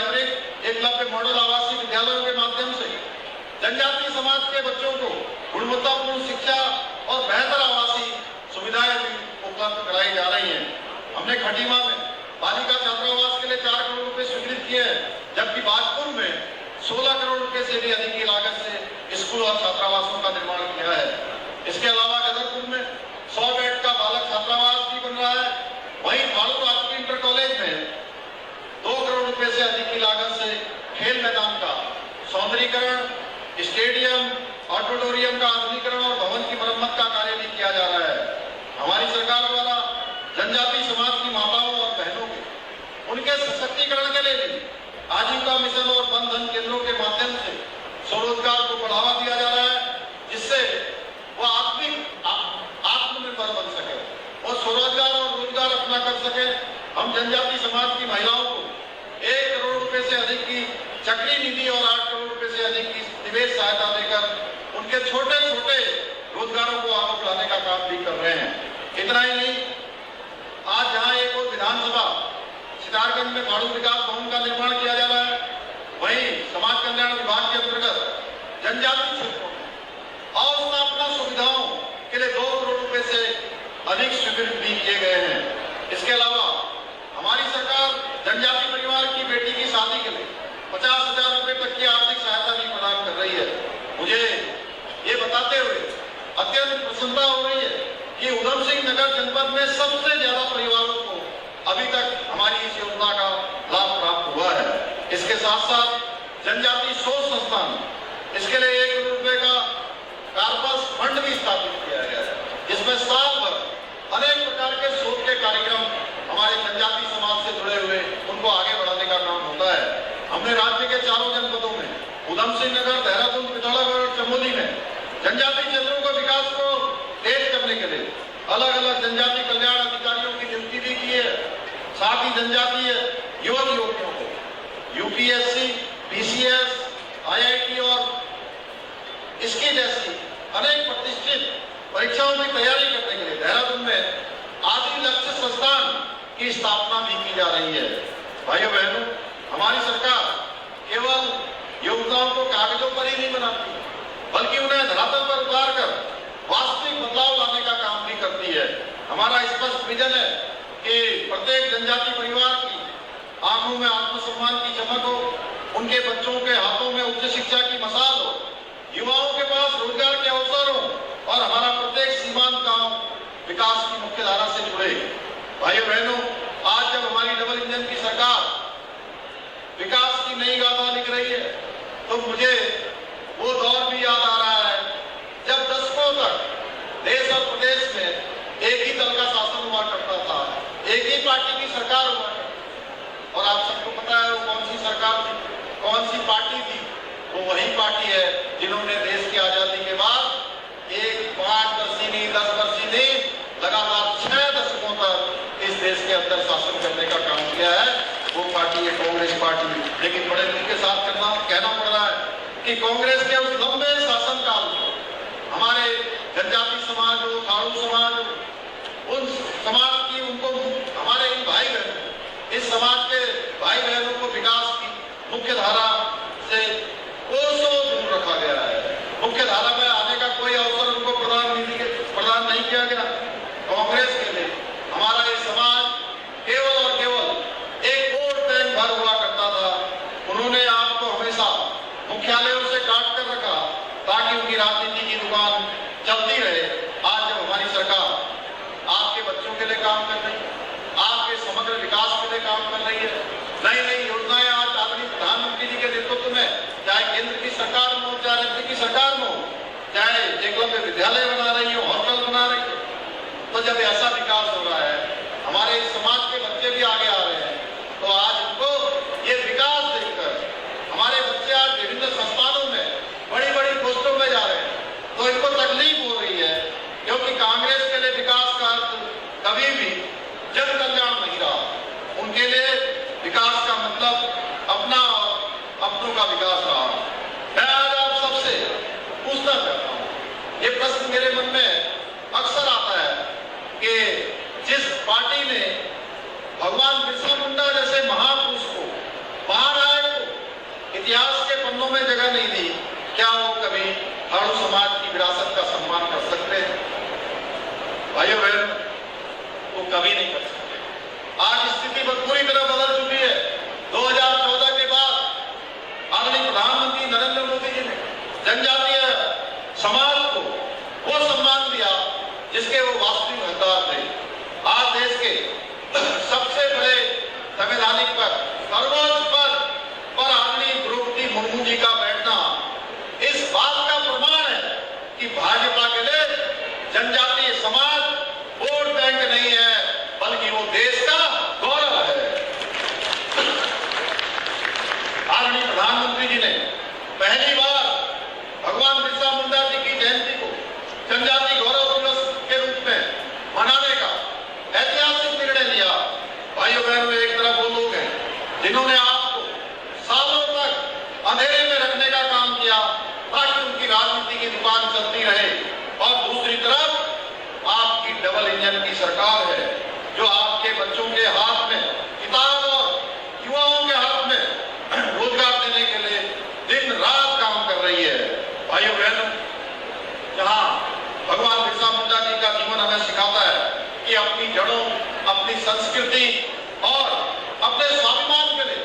Hybrid Eklavya model आवासीय विद्यालयों के माध्यम से जनजातीय समाज के बच्चों को गुणवत्तापूर्ण शिक्षा और बेहतर आवासीय सुविधाएं भी उपलब्ध कराई जा रही हैं। हमने खटीमा में बालिका छात्रावास के लिए 4 करोड़ रुपए स्वीकृत किए हैं, जबकि बाजपुर में 16 करोड़ रुपए से भी अधिक की लागत से स्कूल और छात्रावासों का निर्माण किया है। इसके अलावा गदरपुर में 100 बेड का बालक छात्रावास भी बन रहा है। वहीं भाड़ू राजकीय इंटर कॉलेज में 2 करोड़ रुपए से अधिक की लागत से खेल मैदान का सौंदर्यीकरण, स्टेडियम, ऑडिटोरियम का आधुनिकीकरण और भवन की मरम्मत का कार्य भी किया जा रहा है। हमारी सरकार द्वारा जनजातीय समाज की माताओं और बहनों के उनके सशक्तिकरण के लिए भी आजीविका मिशन और बंधन केंद्रों के माध्यम से स्वरोजगार को बढ़ावा दिया जा रहा है, जिससे वो आत्मनिर्भर बन सके और स्वरोजगार और रोजगार अपना कर सके। हम जनजातीय समाज की महिलाओं को 1 करोड़ रुपए से अधिक की चक्री निधि और 8 करोड़ रुपए से अधिक की निवेश सहायता देकर उनके छोटे छोटे रोजगारों को आगे बढ़ाने का काम भी कर रहे हैं। इतना ही नहीं, आज जहां एक और विधानसभा सितारगंज में भाड़ू विकास भवन का निर्माण किया जा रहा है, वहीं समाज कल्याण विभाग के अंतर्गत जनजातीय क्षेत्रों में अवस्थापना सुविधाओं के लिए 2 करोड़ रुपए से अधिक स्वीकृत भी किए गए हैं। इसके अलावा हमारी सरकार जनजातीय परिवार की बेटी की शादी के लिए 50,000 रुपए तक की आर्थिक सहायता भी प्रदान कर रही है। मुझे ये बताते हुए अत्यंत प्रसन्नता हो रही है कि उधम सिंह नगर जनपद में सबसे ज्यादा परिवारों को अभी तक हमारी इस योजना का लाभ प्राप्त हुआ है। इसके साथ साथ जनजातीय शोध संस्थान, इसके लिए 1 करोड़ रुपए का कार्पस फंड भी स्थापित किया गया है, जिसमें साल भर अनेक प्रकार के शोध के कार्यक्रम हमारे जनजातीय समाज से जुड़े हुए उनको आगे बढ़ाने का काम होता है। हमने राज्य के 4 जनपदों में उधम सिंह नगर, देहरादून, पिथौरागढ़ और चमोली में जनजातीय क्षेत्रों के विकास को तेज करने के लिए अलग अलग जनजातीय कल्याण अधिकारियों की नियुक्ति भी की है। साथ ही जनजातीय युवक युवतियों को यूपीएससी, पीसीएस, आईआईटी और इसकी जैसी अनेक प्रतिष्ठित परीक्षाओं की तैयारी करने के लिए देहरादून में आदि लक्ष्य संस्थान की स्थापना भी की जा रही है। भाइयों बहनों, हमारी सरकार केवल योजनाओं को कागजों पर ही नहीं बनाती, बल्कि उन्हें धरातल पर उतार कर वास्तविक बदलाव लाने का काम भी करती है। हमारा स्पष्ट विजन है कि प्रत्येक जनजातीय परिवार की आंखों में आत्मसम्मान की चमक हो, उनके बच्चों के हाथों में उच्च शिक्षा की मसाल हो, युवाओं के पास रोजगार के अवसर हो और हमारा प्रत्येक सीमांत गांव विकास की मुख्य धारा से जुड़े। भाइयों बहनों, आज जब हमारी डबल इंजन की सरकार विकास की नई गाथा लिख रही है, तो मुझे वो दौर भी याद आ रहा है जब दशकों तक देश और प्रदेश में एक ही दल का शासन हुआ करता था, एक ही पार्टी की सरकार हुआ करती। और आप सबको पता है वो कौन सी सरकार थी, कौन सी पार्टी थी? वो वही पार्टी है जिन्होंने देश की आजादी के बाद एक 5 वर्षीय नहीं, 10 वर्षीय नहीं, लगातार 6 दशकों तक इस देश के अंदर शासन करने का काम किया है। वो पार्टी है कांग्रेस पार्टी। लेकिन बड़े दुख के साथ कहना पड़ रहा है कि कांग्रेस के उस लंबे शासनकाल में हमारे जनजातीय समाज हो, थारू समाज हो, उन समाज की उनको हमारे इन भाई बहनों, इस समाज के भाई बहनों को विकास की मुख्य धारा से कोसों दूर रखा गया है। मुख्य धारा में आने का कोई अवसर उनको प्रदान नहीं किया गया। कांग्रेस के लिए हमारा ये समाज केवल और केवल एक वोट बैंक भर हुआ करता था। उन्होंने आपको हमेशा मुख्यालयों से काट कर रखा ताकि उनकी राजनीति की दुकान चलती रहे। आज जब हमारी सरकार आपके बच्चों के लिए काम कर रही है, आपके समग्र विकास के लिए काम कर रही है, नई नई योजनाएं आज आदरणीय प्रधानमंत्री जी के नेतृत्व में, चाहे केंद्र की सरकार में हो, चाहे राज्य की सरकार में हो, चाहे एकलव्य विद्यालय बना रही हो, हॉस्टल बना रही हो, तो जब ऐसा विकास हो रहा है, हमारे समाज के बच्चे भी आगे आ रहे हैं, तो आज उनको ये विकास देखकर हमारे बच्चे आज विभिन्न संस्थानों में बड़ी बड़ी पोस्टों में जा रहे हैं, तो इनको तकलीफ हो रही है। क्योंकि कांग्रेस के लिए विकास का अर्थ कभी भी जन कल्याण नहीं रहा। उनके लिए विकास का मतलब अपना और अपनों का विकास रहा। मैं आज आप सबसे पूछना चाहता हूँ, ये प्रश्न मेरे मन में अक्सर आता है कि जिस पार्टी ने भगवान बिरसा मुंडा जैसे महापुरुष को बाहर आए इतिहास के पन्नों में जगह नहीं दी, क्या वो कभी थारू समाज की विरासत का सम्मान कर सकते हैं? भाइयों बहन, वो कभी नहीं कर सकते। आज स्थिति पूरी तरह बदल चुकी है। 2014 के बाद आदरणीय प्रधानमंत्री नरेंद्र मोदी जी ने जनजातीय समाज को वो सम्मान दिया जिसके वो वास्तविक हकदार थे। आज देश के सबसे बड़े संवैधानिक पद, सर्वोच्च पद पर आदरणीय द्रौपदी मुर्मू जी का बैठना इस बात का प्रमाण है कि भाजपा के लिए जनजातीय समाज वोट बैंक नहीं है, बल्कि वो देश का गौरव है। आदरणीय प्रधानमंत्री जी ने पहली बार भगवान बिरसा मुंडा जी की जयंती को जनजातीय गौरव दिवस के रूप में मनाने का ऐतिहासिक निर्णय लिया। भाइयों बहनों, एक तरफ वो लोग हैं जिन्होंने आपको सालों तक अंधेरे में रखने का काम किया ताकि उनकी राजनीति की दुकान चलती रहे, और दूसरी तरफ आपकी डबल इंजन की सरकार है जो आपके बच्चों के हाथ में किताब और युवाओं के हाथ में रोजगार देने के लिए दिन रात काम कर रही है। भाइयों बहनों, जहां भगवान बिरसा मुंडा जी का जीवन हमें सिखाता है कि अपनी जड़ों, अपनी संस्कृति और अपने स्वाभिमान के लिए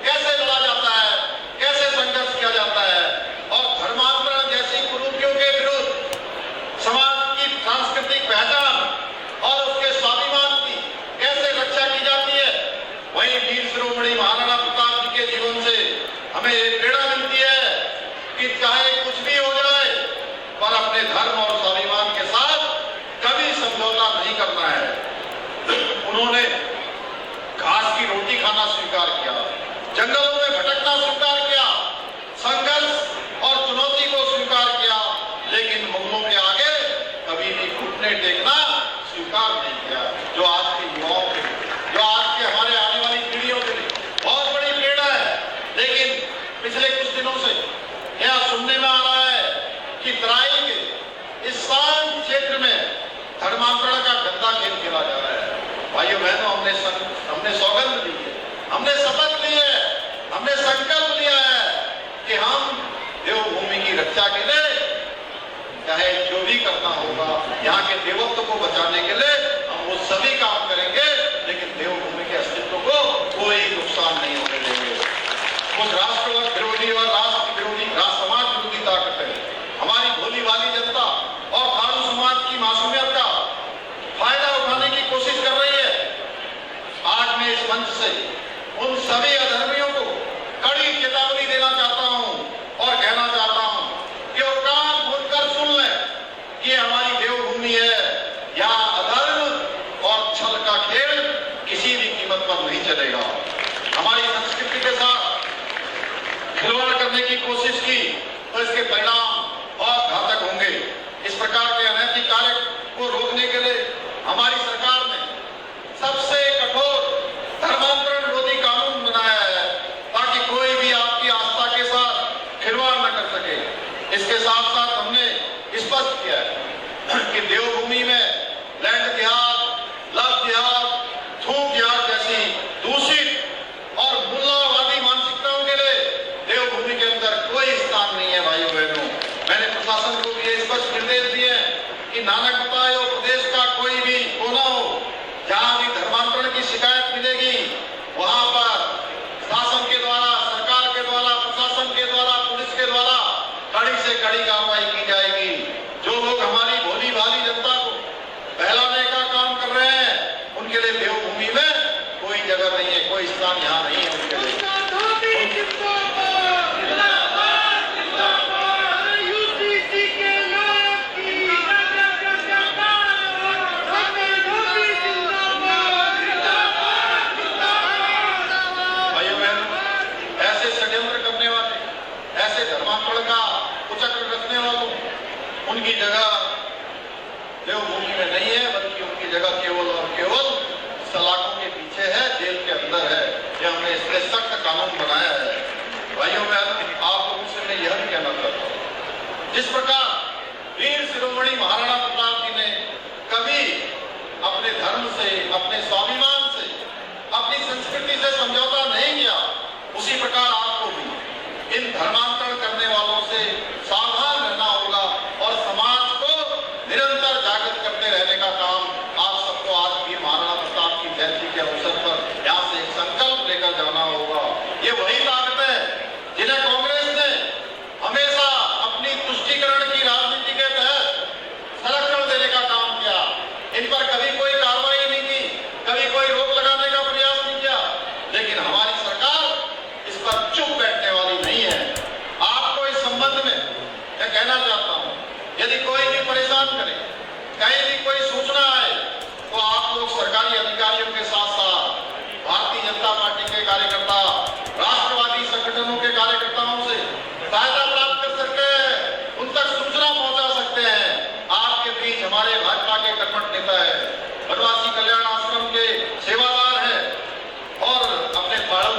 कैसे लड़ा जाता है, कैसे संघर्ष किया जाता है, और धर्मांतरण जैसी कुरीतियों के विरुद्ध समाज की सांस्कृतिक पहचान और उसके स्वाभिमान की कैसे रक्षा की जाती है, वहीं वीर शिरोमणि महाराणा प्रताप जी के जीवन से हमें एक प्रेरणा मिलती है कि चाहे कुछ भी हो जाए, पर अपने धर्म और स्वाभिमान के साथ कभी समझौता नहीं करना है। उन्होंने घास की रोटी खाना स्वीकार किया, जंगलों में भटकना स्वीकार किया, संघर्ष और चुनौती को स्वीकार किया, लेकिन मुगलों के आगे कभी भी घुटने टेकना स्वीकार नहीं किया, जो आज के युवाओं के लिए, जो आज के हमारे आने वाली पीढ़ियों के लिए बहुत बड़ी प्रेरणा है। लेकिन पिछले कुछ दिनों से यह सुनने में आ रहा है कि तराई के इस शांत क्षेत्र में धर्मांतरण का गंदा खेल खेला जा रहा है। भाइयों बहनों, हमने सौगंध ली है, हमने शपथ ली है, हमने संकल्प लिया है कि हम देवभूमि की रक्षा के लिए चाहे जो भी करना होगा, यहाँ के देवत्व को बचाने के लिए हम वो सभी काम करेंगे, लेकिन देवभूमि के अस्तित्व को कोई नुकसान नहीं होने देंगे। कुछ राष्ट्रवाद विरोधी और राष्ट्र विरोधी, समाज विरोधी ताकत है हमारी भोली भाली जनता और थारू समाज की मासूमियत का फायदा उठाने की कोशिश कर रही है। आज मैं इस मंच से उन सभी अधर्मियों को कड़ी चेतावनी देना चाहता हूं और कहना चाहता हूं कि वो कान खोलकर सुन लें कि हमारी देवभूमि है, यहाँ अधर्म और छल का खेल किसी भी कीमत पर नहीं चलेगा। हमारी संस्कृति के साथ खिलवाड़ करने की कोशिश की तो इसके परिणाम बहुत घातक होंगे। इस प्रकार के अनैतिक कार्य को रोकने के लिए हमारी सरकार ने सबसे कठोर धर्मांतरण विरोधी कानून बनाया है ताकि कोई भी आपकी आस्था के साथ खिलवाड़ न कर सके। इसके साथ साथ हमने स्पष्ट किया है कि देवभूमि में लैंड जिहाद, लव जिहाद, थूक जिहाद जैसी दूषित और मुल्लावादी मानसिकताओं के लिए देवभूमि के अंदर कोई स्थान नहीं है। भाइयों बहनों, मैंने प्रशासन को भी स्पष्ट निर्देश दिए हैं कि नानक बताए प्रदेश का कोई भी कोना हो, जहां भी धर्मांतरण की शिकायत मिलेगी, वहां पर शासन के द्वारा, सरकार के द्वारा, प्रशासन के द्वारा, पुलिस के द्वारा कड़ी से कड़ी कार्रवाई की जाएगी। जो लोग हमारी भोली भाली जनता को बहलाने का काम कर रहे हैं, उनके लिए देवभूमि में कोई जगह नहीं है, कोई स्थान यहाँ नहीं है उनके लिए। उनकी जगह देवभूमि में नहीं है, बल्कि उनकी जगह केवल और केवल सलाखों के पीछे है, जेल के अंदर है। ये हमने इसलिए सख्त कानून बनाया है। भाइयों, मैं आप लोगों से मैं यह भी कहना चाहता हूँ, जिस प्रकार वीर शिरोमणि महाराणा प्रताप जी ने कभी अपने धर्म से, अपने स्वाभिमान से, अपनी संस्कृति से समझौता नहीं किया, उसी प्रकार आपको भी इन धर्मांतरण करने वालों से सावधान रहना होगा और समाज को निरंतर जागृत करते रहने का काम आप सबको आज भी महाराणा प्रताप की जयंती के अवसर पर यहाँ से एक संकल्प लेकर जाना होगा। ये वही ताकत है जिन्हें कांग्रेस ने हमेशा अपनी तुष्टीकरण की राजनीति के तहत संरक्षण देने का काम किया। इन पर कभी कोई कार्रवाई नहीं की, कभी कोई रोक लगाने का प्रयास नहीं किया, लेकिन हमारी सरकार इस पर चुप बैठने वाली नहीं है। आपको इस संबंध में मैं कहना चाहता हूं, यदि कोई भी परेशान करे, कहीं भी कोई सूचना आए, तो आप लोग सरकारी अधिकारियों के साथ साथ भारतीय जनता पार्टी के कार्यकर्ता, राष्ट्रवादी संगठनों के कार्यकर्ताओं से सहायता प्राप्त कर सकते हैं, उन तक सूचना पहुंचा सकते हैं। आपके बीच हमारे भाजपा के कर्मठ नेता है, वनवासी कल्याण आश्रम के सेवादार हैं और अपने पाड़ू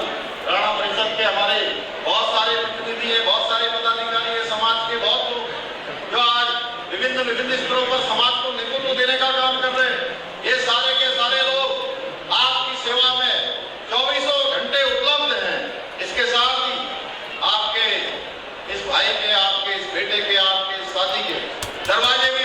राणा परिषद के हमारे बहुत सारे प्रतिनिधि हैं, बहुत सारे पदाधिकारी हैं, समाज के बहुत लोग जो आज विभिन्न स्तरों पर समाज को नेतृत्व देने का काम कर रहे हैं। ये सारे के सारे लोग आपकी सेवा में 24 घंटे उपलब्ध हैं। इसके साथ ही आपके इस भाई के, आपके इस बेटे के, आपके इस साथी के दरवाजे भी